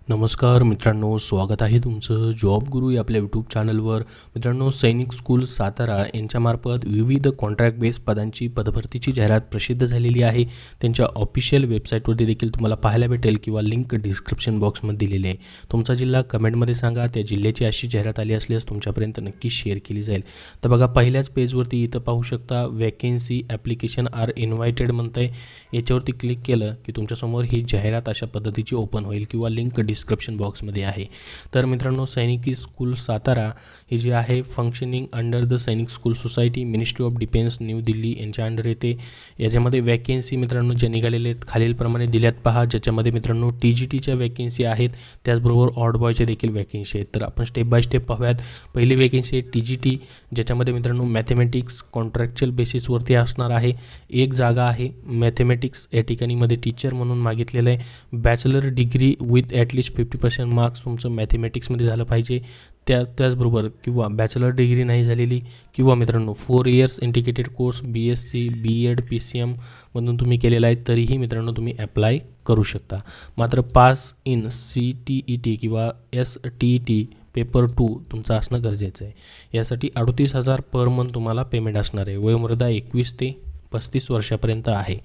नमस्कार मित्रांनो, स्वागत आहे तुमचं जॉब गुरु या आपल्या यूट्यूब चॅनलवर. मित्रांनो, सैनिक स्कूल सातारा यांच्यामार्फत विविध कॉन्ट्रॅक्ट बेस पदांची पदभरतीची जाहिरात प्रसिद्ध झालेली आहे. त्यांच्या ऑफिशियल वेबसाईटवरती देखील तुम्हाला पाहायला भेटेल किंवा लिंक डिस्क्रिप्शन बॉक्समध्ये दिलेली आहे. तुमचा जिल्हा कमेंटमध्ये सांगा. त्या जिल्ह्याची अशी जाहिरात आली असल्यास तुमच्यापर्यंत नक्की शेअर केली जाईल. तर बघा, पहिल्याच पेजवरती इथं पाहू शकता वॅकेन्सी ॲप्लिकेशन आर इन्व्हायटेड म्हणतं आहे. याच्यावरती क्लिक केलं की तुमच्यासमोर ही जाहिरात अशा पद्धतीची ओपन होईल किंवा लिंक डिस्क्रिप्शन बॉक्समध्ये आहे. तर मित्रांनो, सैनिकी स्कूल सातारा ही जी आहे फंक्शनिंग अंडर द सैनिक school society, ministry of defence new Delhi यांच्या अंडर येते. याच्यामध्ये वॅकेन्सी मित्रांनो ज्या निघालेले आहेत खालीलप्रमाणे दिल्यात पहा, ज्याच्यामध्ये मित्रांनो TGTच्या वॅकेन्सी आहेत, त्याचबरोबर ऑड बॉयच्या देखील वॅकेन्सी आहेत. तर आपण स्टेप बाय स्टेप पाहूयात. पहिली वॅकेन्सी आहे TGT, ज्याच्यामध्ये मित्रांनो मॅथमॅटिक्स कॉन्ट्रॅक्च्युअल बेसिसवरती असणार आहे. एक जागा आहे मॅथमॅटिक्स या ठिकाणी मध्ये टीचर म्हणून मागितलेलं आहे. Bachelor degree with at least 50% marks तुमचं मॅथमॅटिक्समध्ये झालं पाहिजे. त्याचबरोबर किंवा बॅचलर डिग्री नाही झालेली किंवा मित्रांनो 4 years integrated course BSc B.Ed PCM मधून तुम्ही केलेला आहे तरीही मित्रांनो तुम्ही अप्लाय करू शकता. मात्र पास इन CTET किंवा STET पेपर 2 तुमचं असणं गरजेचं आहे. यासाठी 38,000 पर मंथ तुम्हाला पेमेंट असणार आहे. वयोमर्यादा 21 ते 35 वर्षापर्यंत आहे.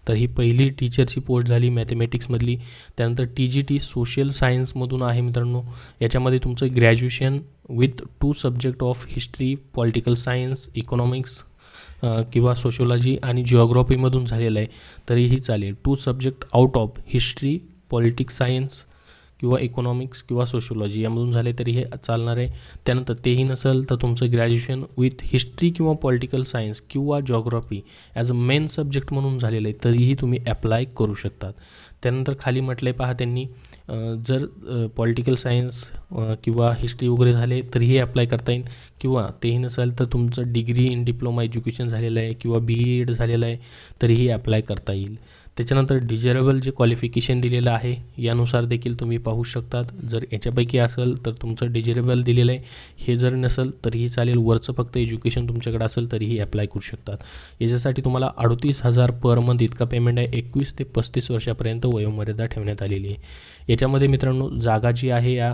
तर ही पहिली टीचरची पोस्ट झाली मॅथमॅटिक्समधली. त्यानंतर TGT सोशल सायन्समधून आहे मित्रांनो. याच्यामध्ये तुमचं graduation with 2 subject of history, political science, economics किंवा सोशिओलॉजी आणि जिओग्राफीमधून झालेलं आहे तरीही चालेल. 2 subject out of history, politics science किंवा इकॉनॉमिक्स किंवा सोशिओलॉजी यामधून झाले तरी हे चालणार आहे. त्यानंतर तेही नसेल तर तुमचं ग्रॅज्युएशन विथ हिस्ट्री किंवा पॉलिटिकल सायन्स किंवा geography as a main subject म्हणून झालेलं आहे तरीही तुम्ही अप्लाय करू शकतात. त्यानंतर खाली म्हटलं आहे पहा त्यांनी, जर पॉलिटिकल सायन्स किंवा हिस्ट्री वगैरे झाले तरीही अप्लाय करता येईल किंवा तेही नसेल तर तुमचं डिग्री इन डिप्लोमा एज्युकेशन झालेलं आहे किंवा B.Ed झालेलं आहे तरीही अप्लाय करता येईल. त्याच्यानंतर डिझायरेबल जे क्वालिफिकेशन दिलेलं आहे यानुसार देखील तुम्ही पाहू शकतात. जर याच्यापैकी असेल तर तुमचं डिझायरेबल दिलेलं आहे, हे जर नसेल तरीही चालेल, वरचं फक्त एज्युकेशन तुमच्याकडे असेल तरीही अप्लाय करू शकतात. याच्यासाठी तुम्हाला 38,000 पर मंथ इतका पेमेंट आहे. 21 ते 35 वर्षापर्यंत वयोमर्यादा ठेवण्यात आलेली आहे. याच्यामध्ये मित्रांनो जागा जी आहे या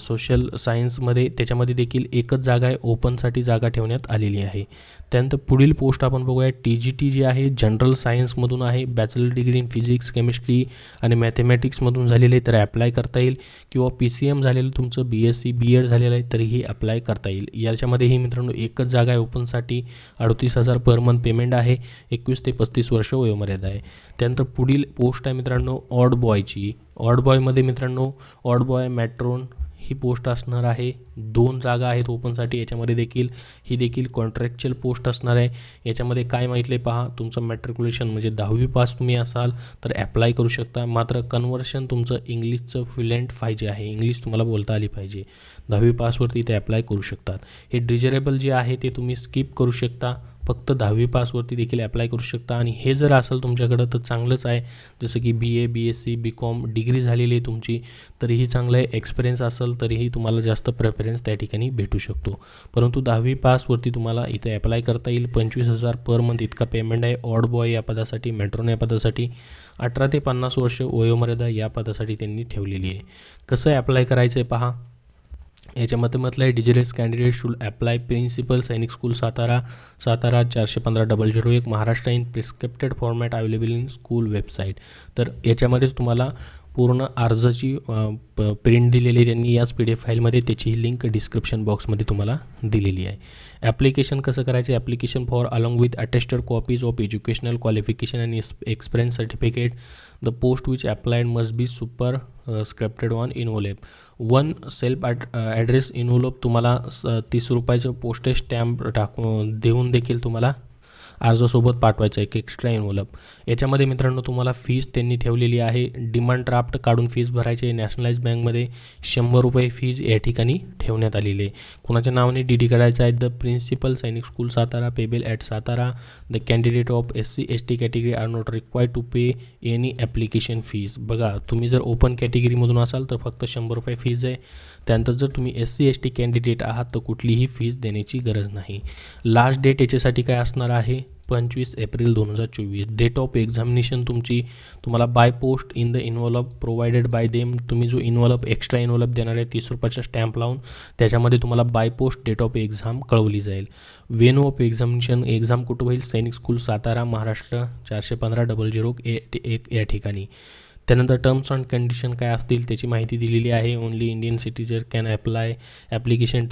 सोशल सायन्समध्ये त्याच्यामध्ये देखील एकच जागा आहे, ओपनसाठी जागा ठेवण्यात आलेली आहे. त्यानंतर पुढील पोस्ट आपण बघूया. TGT जी आहे जनरल सायन्समधून आहे. Bachelor degree in physics, chemistry आणि मॅथमॅटिक्समधून झालेले तर अप्लाय करता येईल किंवा PCM झालेलं तुमचं BSc B.Ed झालेलं आहे तरीही अप्लाय करता येईल. याच्यामध्येही मित्रांनो एकच जागा आहे ओपनसाठी. 38,000 पर मंथ पेमेंट आहे. 21 ते 35 वर्ष वयोमर्यादा आहे. त्यानंतर पुढील पोस्ट आहे मित्रांनो ऑड बॉयची. ऑड बॉयमध्ये मित्रांनो ऑड बॉय मॅट्रोन ही पोस्ट असणार आहे. 2 जागा आहेत ओपनसाठी. याच्यामध्ये ही देखील कॉन्ट्रॅक्च्युअल पोस्ट असणार आहे. याच्यामध्ये काय माहितले पहा, तुमचं मॅट्रिक्युलेशन म्हणजे 10वी पास तुम्ही असाल तर अप्लाय करू शकता. मात्र कन्व्हर्शन तुमचं इंग्लिशचं फ्लुएंट पाहिजे आहे, इंग्लिश तुम्हाला बोलता आली पाहिजे. 10वी पासवरती ते अप्लाय करू शकतात. हे डिझायरेबल जे आहे ते तुम्ही स्किप करू शकता. फक्त 10वी पासवरती देखील अप्लाय करू शकता. आणि हे जर असेल तुमच्याकडं तर चांगलंच आहे. जसं की BA BSc BCom डिग्री झालेली आहे तुमची तरीही चांगलं आहे. एक्सपिरियन्स असेल तरीही तुम्हाला जास्त प्रेफरन्स त्या ठिकाणी भेटू शकतो. परंतु 10वी पासवरती तुम्हाला इथे अप्लाय करता येईल. 25,000 पर मंथ इतका पेमेंट आहे ऑड बॉय या पदासाठी, मेट्रोन या पदासाठी. 18 ते 50 वर्ष वयोमर्यादा या पदासाठी त्यांनी ठेवलेली आहे. कसं अप्लाय करायचं आहे पहा. याच्यामध्ये म्हटलं आहे digitals candidate should apply principal Sainik school Satara 415-001 Maharashtra in prescripted format available in school website. तर याच्यामध्येच तुम्हाला पूर्ण अर्जाची प्रिंट दिलेली आहे त्यांनी याच PDF फाईलमध्ये. त्याची लिंक डिस्क्रिप्शन बॉक्समध्ये तुम्हाला दिलेली आहे. ॲप्लिकेशन कसं करायचं. Application for along with attested copies of educational qualification and experience certificate. The post which applied must be super scripted on envelope. 1 self address envelope तुम्हाला 30 रुपयाचं पोस्टेज स्टॅम्प देऊन देखील तुम्हाला अर्जासोबत पाठवायचं आहे, एक एक्स्ट्रा इन्व्होलप. याच्यामध्ये मित्रांनो तुम्हाला फीस त्यांनी ठेवलेली आहे. डिमांड ड्राफ्ट काढून फीस भरायची आहे. नॅशनलाइज बँकमध्ये 100 रुपये फीज या ठिकाणी ठेवण्यात आलेली आहे. कुणाच्या नावाने DD काढायचं आहे. The principal Sainik school Satara payable at Satara. The candidate of SC ST category are not required to pay any application fees. बघा, तुम्ही जर ओपन कॅटेगरीमधून असाल तर फक्त 100 रुपये फीज आहे. त्यानंतर जर तुम्ही SC ST कॅन्डिडेट आहात तर कुठलीही फीज देण्याची गरज नाही. लास्ट डेट याच्यासाठी काय असणार आहे 25 एप्रिल 2024. डेट ऑफ एक्झामिनेशन तुम्हाला by post in the involve provided bye them. तुम्ही जो एक्स्ट्रा इन्व्हॉल्व देणार आहे 30 रुपयाचा स्टॅम्प लावून, त्याच्यामध्ये तुम्हाला by post date of exam कळवली जाईल. वेन्यू ऑफ एक्झामिनेशन, एक्झाम कुठं होईल? सैनिक स्कूल सातारा, महाराष्ट्र 415-001 या ठिकाणी. त्यानंतर टर्म्स अँड कंडिशन काय असतील त्याची माहिती दिलेली आहे. Only Indian citizen can apply. Application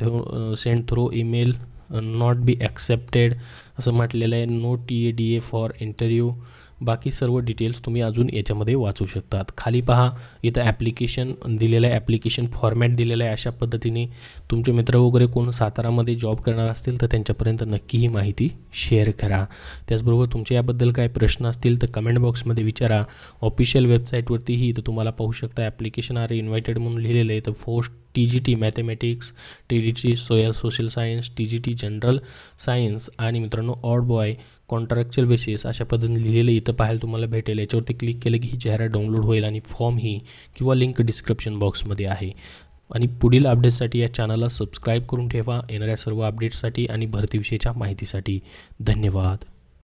send through email, not be accepted असं म्हटलेलं आहे. No TADA for interview. बाकी सर्व डिटेल्स तुम्ही अजून याच्यामध्ये वाचू शकतात. खाली पहा, इथं ॲप्लिकेशन दिलेलं आहे, ॲप्लिकेशन फॉर्मॅट दिलेलं आहे. अशा पद्धतीने तुमचे मित्र वगैरे कोण सातारामध्ये जॉब करणार असतील तर त्यांच्यापर्यंत नक्की ही माहिती शेअर करा. त्याचबरोबर तुमच्या याबद्दल काय प्रश्न असतील तर कमेंट बॉक्समध्ये विचारा. ऑफिशियल वेबसाईटवरतीही इथं तुम्हाला पाहू शकता ॲप्लिकेशन आर इन्व्हायटेड म्हणून लिहिलेलं आहे. तर post TGT mathematics, TGT social science, TGT general science आणि मित्रांनो ऑड बॉय कॉन्ट्रॅक्च्युअल बेसिस अशा पद्धतीने लिहिलेलं इथं पाहायला तुम्हाला भेटेल. याच्यावरती क्लिक केलं की ही जाहिरात डाउनलोड होईल आणि फॉर्म ही किंवा लिंक डिस्क्रिप्शन बॉक्समध्ये आहे. आणि पुढील अपडेट्ससाठी या चॅनलला सबस्क्राईब करून ठेवा येणाऱ्या सर्व अपडेट्ससाठी आणि भरतीविषयीच्या माहितीसाठी. धन्यवाद.